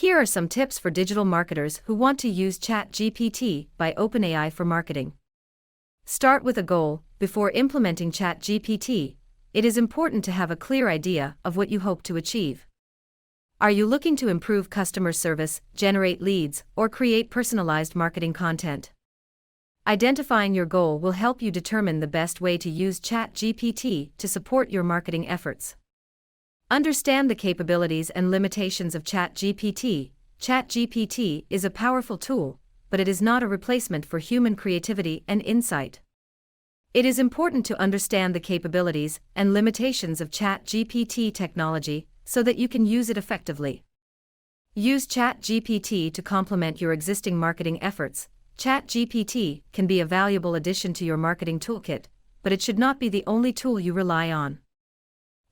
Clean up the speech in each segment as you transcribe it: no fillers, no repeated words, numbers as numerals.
Here are some tips for digital marketers who want to use ChatGPT by OpenAI for marketing. Start with a goal. Before implementing ChatGPT, it is important to have a clear idea of what you hope to achieve. Are you looking to improve customer service, generate leads, or create personalized marketing content? Identifying your goal will help you determine the best way to use ChatGPT to support your marketing efforts. Understand the capabilities and limitations of ChatGPT. ChatGPT is a powerful tool, but it is not a replacement for human creativity and insight. It is important to understand the capabilities and limitations of ChatGPT technology so that you can use it effectively. Use ChatGPT to complement your existing marketing efforts. ChatGPT can be a valuable addition to your marketing toolkit, but it should not be the only tool you rely on.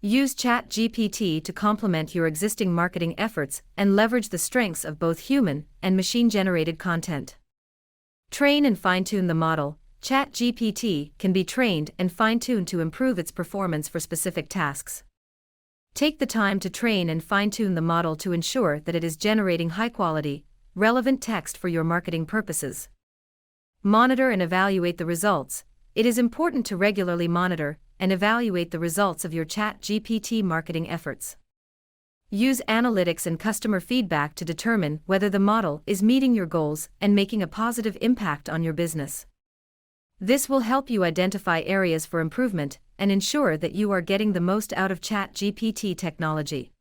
Use ChatGPT to complement your existing marketing efforts and leverage the strengths of both human and machine-generated content. Train and fine-tune the model. ChatGPT can be trained and fine-tuned to improve its performance for specific tasks. Take the time to train and fine-tune the model to ensure that it is generating high-quality, relevant text for your marketing purposes. Monitor and evaluate the results. It is important to regularly monitor and evaluate the results of your ChatGPT marketing efforts. Use analytics and customer feedback to determine whether the model is meeting your goals and making a positive impact on your business. This will help you identify areas for improvement and ensure that you are getting the most out of ChatGPT technology.